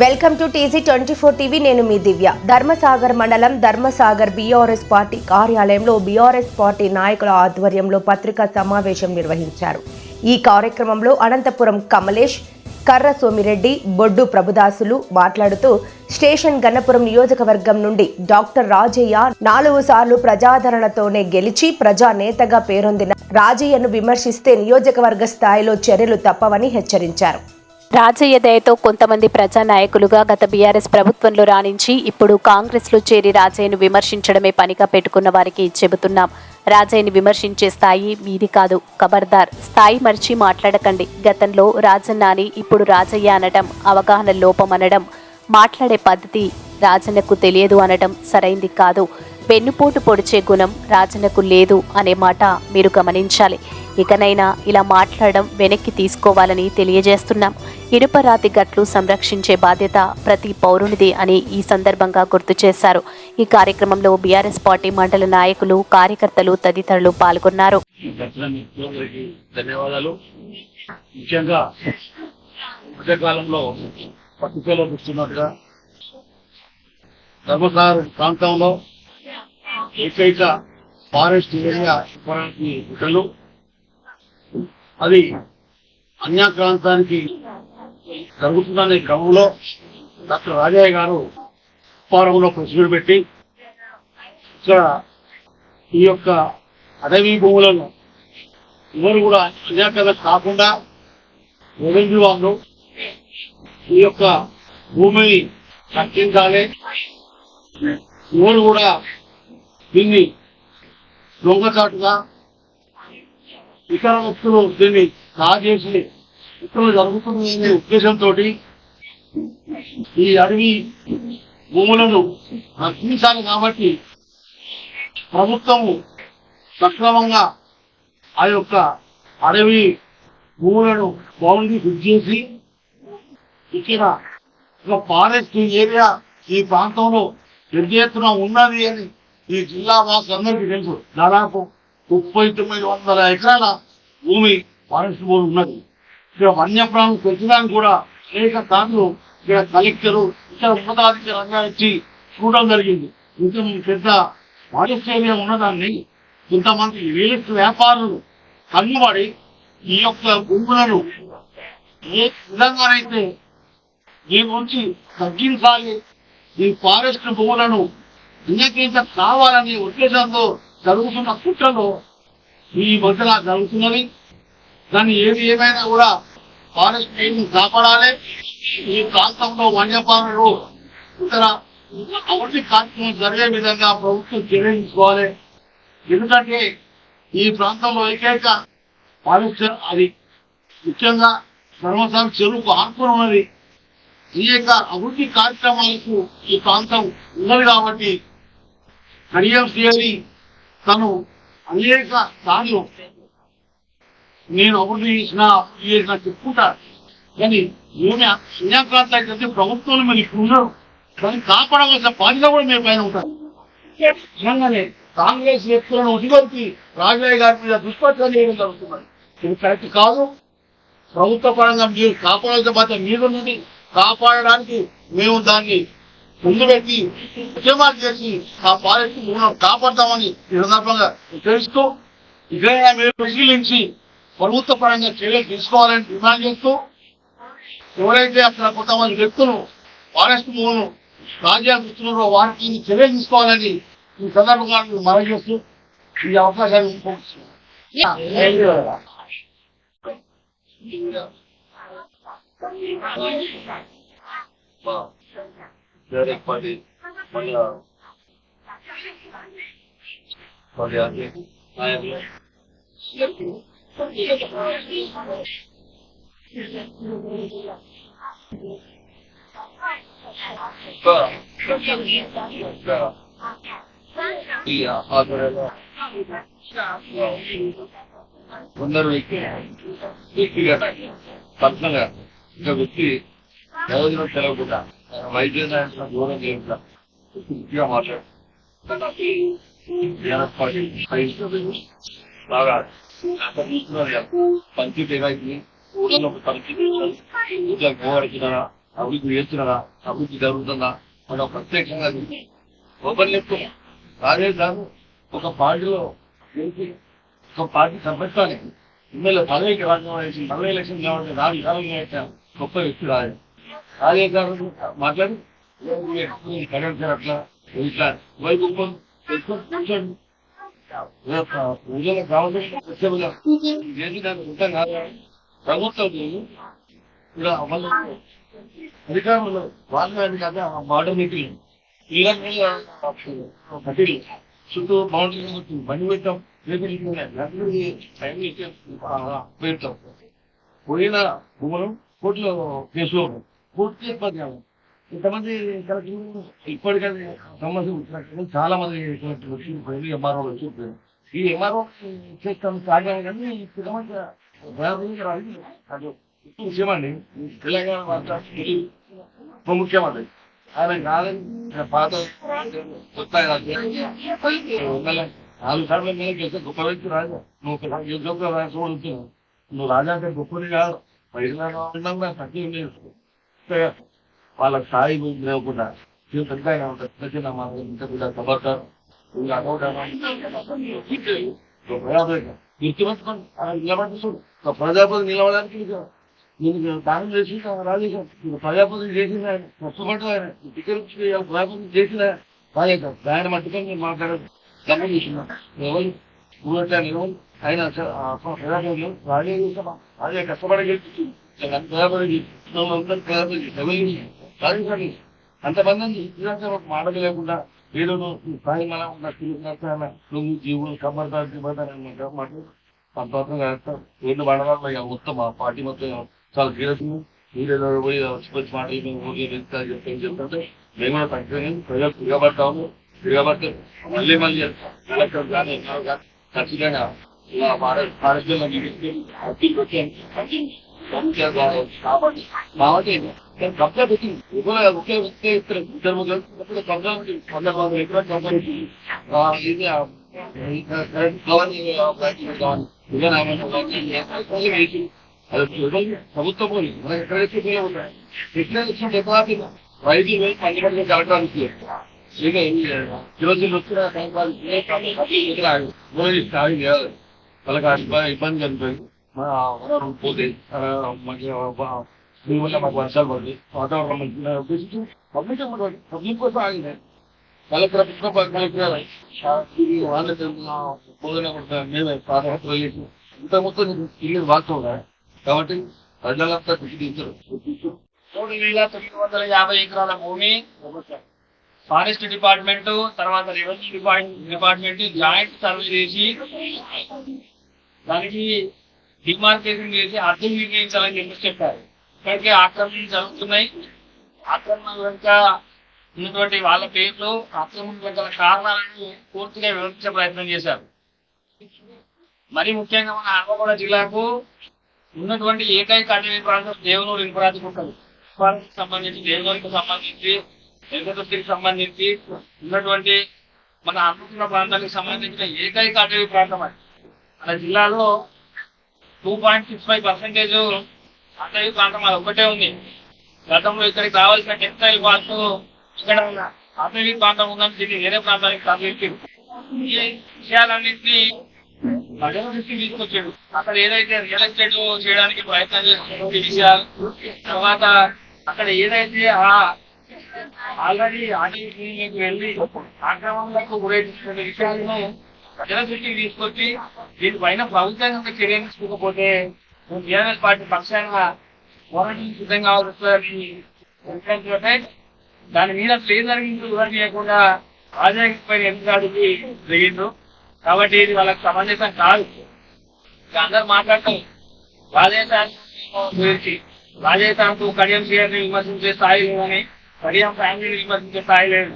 Welcome to TZ24 TV. నేను మీ దివ్య. ధర్మసాగర్ మండలం Dharmasagar BRS party కార్యాలయంలో బీఆర్ఎస్ పార్టీ నాయకుల ఆధ్వర్యంలో పత్రికా సమావేశం నిర్వహించారు. ఈ కార్యక్రమంలో అనంతపురం కమలేష్, కర్ర సోమిరెడ్డి, బొడ్డు ప్రభుదాసులు మాట్లాడుతూ స్టేషన్ గన్నపురం నియోజకవర్గం నుండి డాక్టర్ రాజయ్య 4 సార్లు ప్రజాదరణతోనే గెలిచి ప్రజానేతగా పేరొందిన రాజయ్యను విమర్శిస్తే నియోజకవర్గ స్థాయిలో చర్యలు తప్పవని హెచ్చరించారు. రాజయ్య దయతో కొంతమంది ప్రజానాయకులుగా గత బీఆర్ఎస్ ప్రభుత్వంలో రాణించి ఇప్పుడు కాంగ్రెస్లో చేరి రాజయ్యను విమర్శించడమే పనిగా పెట్టుకున్న వారికి చెబుతున్నాం. రాజయ్యని విమర్శించే స్థాయి మీది కాదు. ఖబర్దార్, స్థాయి మర్చి మాట్లాడకండి. గతంలో రాజన్నాని ఇప్పుడు రాజయ్య అనడం అవగాహన లోపం అనడం, మాట్లాడే పద్ధతి రాజన్నకు తెలియదు అనడం సరైంది కాదు. వెన్నుపోటు పొడిచే గుణం రాజన్నకు లేదు అనే మాట మీరు గమనించాలి. ఇకనైనా ఇలా మాట్లాడడం వెనక్కి తీసుకోవాలని తెలియజేస్తున్నాం. ఇనుపరాతి గట్లు సంరక్షించే బాధ్యత ప్రతి పౌరునిది అని ఈ సందర్భంగా గుర్తు చేశారు. ఈ కార్యక్రమంలో బీఆర్ఎస్ పార్టీ మండల నాయకులు, కార్యకర్తలు తదితరులు పాల్గొన్నారు. ధన్యవాదాలు. ముఖ్యంగా మధ్యకాలంలో పత్రికలో చూస్తున్నట్టుగా ధర్మసాగర్ ప్రాంతంలో ఏకైక ఫారెస్ట్ ఏరియా గుట్టలు, అది అన్యాక్రాంతానికి జరుగుతుందనే క్రమంలో డాక్టర్ రాజయ్య గారు ఫారంలో ప్రెస్ మీట్ పెట్టి ఇక్కడ ఈ యొక్క అటవీ భూములను ఎవరు కూడా అన్యాక్రాంతం కాకుండా రెవెన్యూ వాళ్ళు ఈ యొక్క భూమిని రక్షించాలి, ఎవరు కూడా దీన్ని దొంగచాటుగా ఇతర వ్యక్తులు దీన్ని కాజేసి ఇతరులు జరుగుతుందనే ఉద్దేశంతో ఈ అడవి భూములను రక్షించాలి. కాబట్టి ప్రభుత్వము సక్రమంగా ఆ యొక్క అడవి భూములను బౌండరీ ఫిక్స్ చేసి ఇక్కడ ఒక ఫారెస్ట్ ఏరియా ఈ ప్రాంతంలో పెద్ద ఎత్తున ఉన్నది అని ఈ జిల్లా వాసులందరికీ తెలుసు. దాదాపు 3900 ఎకరాల భూమి ఫారెస్ట్ భూమి ఉన్నది. ఇక్కడ వన్యప్రాణులు పెంచడానికి కూడా అనేక సార్లు ఇక్కడ కలెక్టరు, ఇతర ఉన్నతాధికారులు ఇచ్చి చూడడం జరిగింది. ఇంత పెద్ద ఫారెస్ట్ ఏరియా ఉన్నదాన్ని కొంతమంది రియల్ ఎస్టేట్ వ్యాపారులు కన్నుబడి ఈ యొక్క భూములను ఏ విధంగానైతే దీని నుంచి తగ్గించాలి, ఈ ఫారెస్ట్ భూములను నియంత్రించ కావాలనే ఉద్దేశంతో జరుగుతున్న కుట్రలో ఈ మధ్యన జరుగుతున్నది. దాన్ని ఏమైనా కూడా ఫారెస్ట్ కాపాడాలి. ఈ ప్రాంతంలో వన్యప్రాణులు ఇతర అభివృద్ధి కార్యక్రమం జరిగే విధంగా ప్రభుత్వం చర్య తీసుకోవాలి. ఎందుకంటే ఈ ప్రాంతంలో ఏకైక ఫారెస్ట్ అది ముఖ్యంగా ధర్మసాగర్ చెరువుకు ఆనుకుని ఉన్నది. అనేక అభివృద్ధి కార్యక్రమాలకు ఈ ప్రాంతం ఉన్నది. కాబట్టి కడియం శ్రీహరి తను అనేక సార్లు నేను అభివృద్ధి చేసిన చెప్పుకుంటారు. కానీ ఏమి అన్యాక్రాంతి ప్రభుత్వంలో మీరు ఇప్పుడు ఉన్నారు, దాన్ని కాపాడవలసిన బాధ్యత కూడా మీరు పైన ఉంటారు. నిజంగానే కాంగ్రెస్ వ్యక్తులను ఉడిగొట్టి రాజయ్య గారి మీద దుష్ప్రచారం చేయడం జరుగుతున్నది. ఇది కరెక్ట్ కాదు. ప్రభుత్వ పరంగా మీరు కాపాడాల్సిన బాధ్యత మీరున్నది. కాపాడడానికి మేము దాన్ని ముందు పెట్టి ఉద్యమాలు చేసి ఆ ఫారెస్ట్ భూములను కాపాడతామని ఈ సందర్భంగా తెలుస్తూ ఇకైనా మీరు పరిశీలించి ప్రభుత్వ పరంగా చర్యలు తీసుకోవాలని డిమాండ్ చేస్తూ, ఎవరైతే అక్కడ కొంతమంది వ్యక్తులు ఫారెస్ట్ భూములను రాజ్యాలు ఇస్తున్నారో వారికి చర్యలు తీసుకోవాలని ఈ సందర్భంగా మనవి చేస్తూ ఈ అవకాశాన్ని కొందరు పర్సనల్గా ఇంకా వ్యక్తి ప్రయోజనం తెలవకుండా వైద్యం దూరం చేయకుండా పూర్తిగా మాట్లాడు బాగా పంచి పరిస్థితి ఊళ్ళో పరిస్థితి ఊళ్ళో గోవడికినారా అభివృద్ధి చేస్తున్నారా, అభివృద్ధి జరుగుతుందా మన ప్రత్యేకంగా ఓపెన్ చెప్తే రాజే కాదు ఒక పార్టీలో గెలిచి ఒక పార్టీ సభ్యత్వానికి ఎమ్మెల్యే పదవికి రాజీ పదవి ఎలక్షన్ కాబట్టి రాజు కాలం గొప్ప వ్యక్తి రాజే గారు మాట్లాడి కరెక్ట్ అట్లా ఇట్లా వైకుంఠం కూర్చోండి ప్రజలకు కావాల్సిన ఏంటి దానికి ఉంటాం కాదు ప్రభుత్వం ఇలా వాళ్ళు అధికారులు వాళ్ళు కాదు మోడర్నిటీ కట్టి చుట్టూ బౌండరీ బండి పెట్టాం పెడతాం పోయిన భూములు కోర్టులో కేసులో పూర్తి ఇంతమంది ఇప్పటికీ సమస్య చాలా మంది వచ్చి ఎంఆర్ఓ వచ్చి ఈ ఎంఆర్ఓ చేస్తాం కారణం కానీ అది విషయమండి. తెలంగాణ రాష్ట్ర ఉప ముఖ్యమంత్రి ఆయన కాదని పాత కొత్త 4 సార్లు మీద చేస్తే గొప్ప వ్యక్తి రాజా నువ్వు రాజు నువ్వు రాజా అంటే గొప్పది కాదు పైసలు తక్కువ లేదు వాళ్ళ స్థాయి లేకుండా పెద్దగా ఉంటుంది చిన్న చిన్న మాటలు ఇంత కూడా సబర్తారు గుర్తుపెట్టుకోండి నిలబడి చూడు ప్రజాపతి నిలవడానికి నేను దానం చేసి రాజేశం ప్రజాపతి చేసిన ఆయన కష్టపడ్డ ఆయన టికెట్ ప్రజాపతి చేసిన రాజేశం ఆయన మట్టుకొని నేను మాట్లాడదు గమనించిన ఎవరు ఎవరు ఆయన ప్రజాపతి రాజే కష్టపడి గెలిచి ప్రజాపతి రాజేశాన్ని అంతమంది మాటలు లేకుండా ఏదో స్థాయి మనం నువ్వు జీవులు కబర్దారు మాటలు సంతోషంగా వేస్తాం ఏళ్ళు పడవాళ్ళు మొత్తం ఆ పార్టీ మొత్తం చాలా సీరియస్ మీరేదో పోయి వచ్చి మాటలు ఊరిలో చెప్తుంటే మేము కూడా తగ్గని ప్రజలు తిరగబడతాము తిరగబడితే మళ్ళీ ఖచ్చితంగా కబ్జా పెట్టి ఒకే వ్యక్తి ఇద్దరు ముగ్గురు కబ్జా ప్రభుత్వం మనకి ఎక్కడైతే ఉంటాయి రైతులు పండుగ కలగడానికి రోజులు వచ్చిన వాళ్ళకి ఇబ్బంది కనిపోయింది పోతే దీనివల్ల మాకు వర్షాలు పడి వాతావరణం మంచి పబ్లిక్ పబ్లిక్ కోసం ఆగింది కలెక్టర్ భోజన మేమే ప్రాధాన్యత వెళ్ళేసి ఇంత మొత్తం ఇల్లు వాస్తవం కాబట్టి ప్రజలంతా తీర్చారు 3,950 ఎకరాల భూమి ఫారెస్ట్ డిపార్ట్మెంట్ తర్వాత రెవెన్యూ డిపార్ట్మెంట్ జాయింట్ సర్వే చేసి దానికి డిమార్కేషన్ చేసి అర్థం నిర్ణయించాలని చెప్పి చెప్పారు. ఇక్కడికి ఆక్రమణలు జరుగుతున్నాయి. ఆక్రమణ వెనుక ఉన్నటువంటి వాళ్ళ పేర్లు ఆక్రమణ వెనుక కారణాలను పూర్తిగా వివరించే ప్రయత్నం చేశారు. మరి ముఖ్యంగా మన హన్మకొండ జిల్లాకు ఉన్నటువంటి ఏకైక అటవీ ప్రాంతం దేవనూరు ఇంపరాతి గుట్టలు సంబంధించి దేవనూరుకి సంబంధించి ఎల్లదొస్తికి సంబంధించి ఉన్నటువంటి మన హన్మకొండ ప్రాంతానికి సంబంధించిన ఏకైక అటవీ ప్రాంతం అది. మన జిల్లాలో 2.65% అటవీ ప్రాంతం అది ఒక్కటే ఉంది. గతంలో ఇక్కడికి రావాల్సిన టెక్స్టైల్ పార్క్ ఇక్కడ అటవీ ప్రాంతం ఉందని దీన్ని వేరే ప్రాంతానికి తరలించారు. ఈ విషయాలన్నింటినీ ప్రజల దృష్టికి తీసుకొచ్చాడు. అక్కడ ఏదైతే రియల్ ఎస్టేట్ చేయడానికి ప్రయత్నం చేస్తున్న విషయాలు, తర్వాత అక్కడ ఏదైతే ఆల్రెడీ అటవీకి వెళ్ళి ఆక్రమణలకు గురైన విషయాలను ప్రజల దృష్టికి తీసుకొచ్చి దీనిపైన ప్రభుత్వంగా చర్యలు తీసుకోకపోతే టీఆర్ఎస్ పార్టీ పక్షాన పోరాటం సిద్ధంగా వస్తుందని దాని మీద ప్లేజరింగ్ వివరణ చేయకుండా రాజకీయ ఎందుకు జరిగిండ్రు. కాబట్టి ఇది వాళ్ళకి సమంజసం కాదు. అందరు మాట్లాడతారు రాజేశాన్ని గురించి. రాజేశాంకు కడియం సీఆర్ని విమర్శించే స్థాయి లేదని, కడియం ఫ్యామిలీని విమర్శించే స్థాయి లేదు.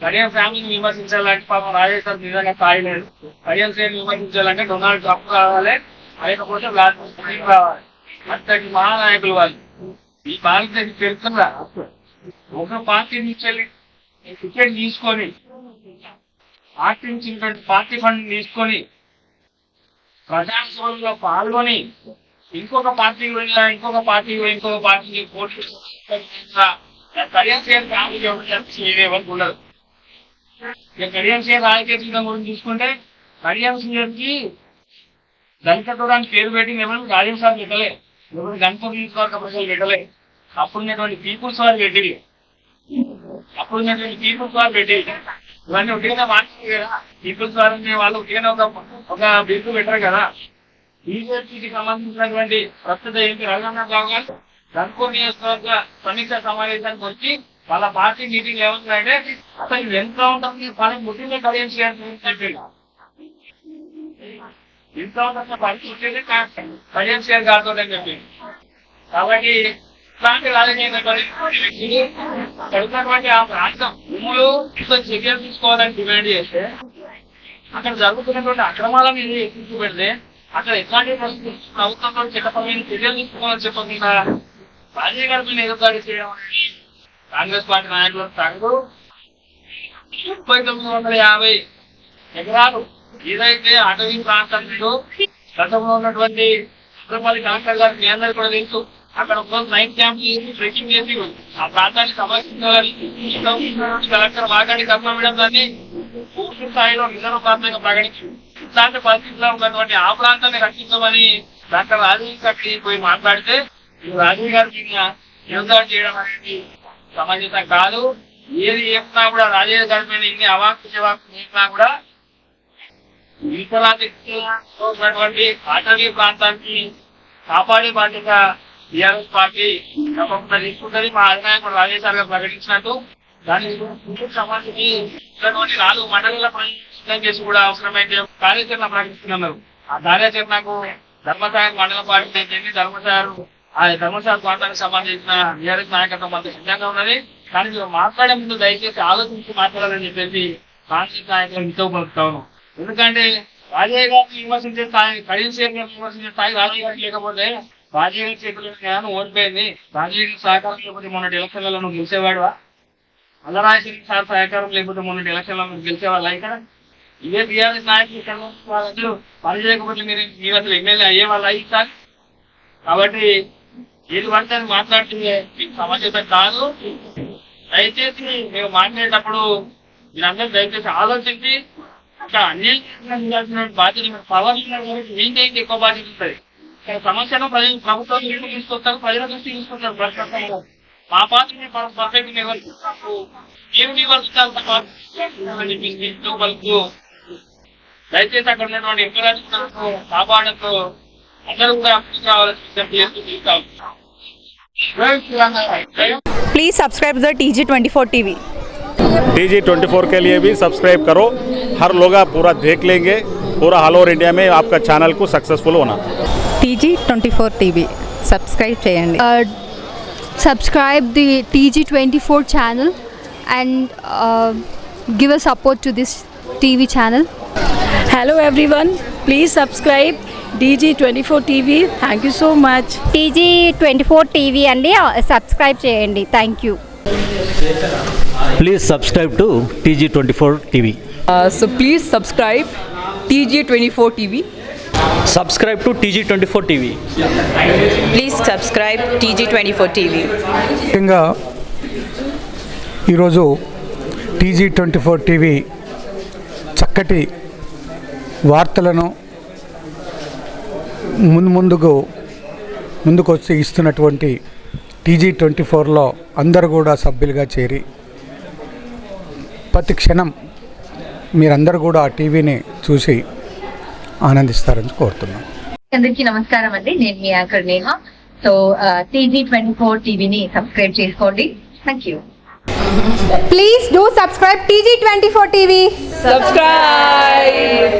కడియం ఫ్యామిలీని విమర్శించాలంటే పాపం రాజేశాన్ నిజంగా స్థాయి లేదు. కడియం సీఆర్ని విమర్శించాలంటే డొనాల్డ్ ట్రంప్ కావాలి, లేకపోతే వ్లాదిమిర్ పుతిన్ కావాలి. అంతటి మహానాయకులు వాళ్ళు. ఈ భారతదేశం తెలుస్తుందా? ఒక పార్టీ నుంచి టికెట్ తీసుకొని ఆర్టించినటువంటి పార్టీ ఫండ్ తీసుకొని ప్రజాస్వామ్యంలో పాల్గొని ఇంకొక పార్టీ పోటీ కళ్యాణ్ సేర్ ఎవరికి ఉండదు. ఇక కళ్యాణ్ సేర్ రాజకీయ జీవితం గురించి చూసుకుంటే కళ్యాణ్ సేర్ కి దళితడానికి పేరు పెట్టి ఎవరు రాజేష్ సార్ పెట్టలే, ఎవరు గణపూర్ నియోజకవర్గ ప్రజలు పెట్టలే. అప్పుడున్నటువంటి పీపుల్స్ వారు పెట్టి ఇవన్నీ ఉట్టిగానే మార్చింది కదా. పీపుల్స్ వారు వాళ్ళు ఉట్టిగానే ఒక బిల్లు పెట్టరు కదా. బీజేపీకి సంబంధించినటువంటి ప్రస్తుత ఎంపీ రఘునందన్ గారు గణపూర్ నియోజకవర్గ సమీక్ష సమావేశానికి వచ్చి వాళ్ళ పార్టీ మీటింగ్ ఏమంటుందంటే అసలు ఎంత ఉంటుంది పని ముట్టిందే కళ్యాణ్ చేయాలని ఎంత ఉంటుంది పని ముట్టిందే కళ్యాణ్ చేయాలి కాదు అని చెప్పి. కాబట్టి ఇట్లాంటి రాజకీయటువంటి ఆ ప్రాంతం భూములు చర్యలు తీసుకోవాలని డిమాండ్ చేస్తే అక్కడ జరుగుతున్నటువంటి అక్రమాలను ఎత్తి పెడితే అక్కడ ఎట్లాంటి ప్రభుత్వంతో చట్టపరమైన చర్యలు తీసుకోవాలని చెప్పకుండా రాజీవ్ గారి మీద ఎదురుదాడి చేయడం అనేది కాంగ్రెస్ పార్టీ నాయకులు తగ్గు 3950 ఎకరాలు ఏదైతే అటవీ ప్రాంతంలో గతంలో ఉన్నటువంటి చంద్రబాబు కలెక్టర్ గారు మీ అందరూ కూడా తెలుసు. అక్కడ ఒక నైట్ క్యాంప్ చేసి ట్రెక్కింగ్ చేసి ఆ ప్రాంతాన్ని సంరక్షించాలని కలెక్టర్ వాగాడి కర్మడం దాన్ని పూర్తి స్థాయిలో రిజర్వ్ ప్రాంతంగా ప్రకటించి ఇట్లాంటి పరిస్థితుల్లో ఉన్నటువంటి ఆ ప్రాంతాన్ని రక్షించమని డాక్టర్ రాజీవ్ గారికి పోయి మాట్లాడితే రాజీవ్ గారికి ఎదురుదాడి చేయడం అనేది సమంజసం కాదు. ఏది చెప్పినా కూడా రాజీవ్ గారి మీద ఇన్ని అవాక్కు చెవాక్కు చేసినా కూడా ఉన్నటువంటి అటవీ ప్రాంతానికి కాపాడే బాధ్యత టీఆర్ఎస్ పార్టీ తప్పకుండా తీసుకుంటుంది. మా అధినాయకుడు రాజేష్ గారు ప్రకటించినట్టు దానికి సంబంధించి 4 మండలాల ప్రయత్నం చేసి కూడా అవసరమైతే కార్యాచరణ ప్రకటిస్తున్నారు. ఆ కార్యాచరణకు ధర్మసాగర్ మండల పార్టీ ధర్మసాగర్ ప్రాంతానికి సంబంధించిన టీఆర్ఎస్ నాయకత్వం అంత సిద్ధంగా ఉన్నది. కానీ మీరు మాట్లాడే ముందు దయచేసి ఆలోచించి మాట్లాడాలని చెప్పేసి కాంగ్రెస్ నాయకులు హితవు పలుకుతాను. ఎందుకంటే రాజయ్య గారిని విమర్శించే స్థాయి కళ్యాణ్ సేర్ గారిని విమర్శించే స్థాయి రాజయ్య గారికి లేకపోతే రాజయ్య గారి చేతులు ఓడిపోయింది. రాజయ్య గారి సహకారం లేకపోతే మొన్నటి ఎలక్షన్లలో నువ్వు గెలిచేవాడువా? అల్లరాజశేఖర సార్ సహకారం లేకపోతే మొన్నటి ఎలక్షన్లో నువ్వు గెలిచేవాళ్ళ? ఇక్కడ ఇదే టీఆర్ఎస్ నాయకులు వాళ్ళందరూ పని చేయకపోతే మీరు అసలు ఎమ్మెల్యే అయ్యేవాళ్ళు అయ్యి సార్. కాబట్టి ఏది పడితే అది మాట్లాడుతుంది మీకు సమాచారం కాదు. దయచేసి మీరు మాట్లాడేటప్పుడు మీరందరూ దయచేసి ఆలోచించి ఇంకా అన్యాయం బాధ్యత పవర్ ఏంటైతే ఎక్కువ బాధ్యత ఉంటుంది. సమస్యను ప్రభుత్వం దృష్టి తీసుకొస్తారు, ప్రజల దృష్టి తీసుకొస్తారు. ప్రస్తుతం మా పాత్రని పర్ఫెక్ట్ ఏమి పలుకు దయచేసి అక్కడ ఉన్నటువంటి ఎంపీరాజు కాపాడుతూ అందరూ కూడా కావాలని విజ్ఞప్తి చేస్తూ తీస్తాం. Please subscribe the TG24 TV। TG24 के लिए भी सब्सक्राइब करो। हर लोग पूरा देख लेंगे, पूरा ऑल ओवर इंडिया में आपका चैनल को सक्सेसफुल होना। TG24 TV सब्सक्राइब చేయండి। Subscribe the TG24 channel and give a support to this TV channel. Hello everyone, please subscribe TG24 TV. Thank you so much. TG24 TV అండి subscribe చేయండి. Thank you. Please subscribe to TG24 TV. So please subscribe TG24 TV. Subscribe to TG24 TV. Please subscribe TG24 TV. ముఖ్యంగా ఈరోజు TG24 TV చక్కటి వార్తలను ముందుకు వచ్చి ఇస్తున్నటువంటి TG24లో అందరూ కూడా సభ్యులుగా చేరి ప్రతి క్షణం మీరందరూ కూడా ఆ టీవీని చూసి ఆనందిస్తారని కోరుతున్నాను. అందరికీ నమస్కారం అండి, నేను మీ యాంకర్ నేహ. సో TG24 టీవీని సబ్స్క్రైబ్ చేసుకోండి. Thank you. Please do subscribe TG24 TV. Subscribe.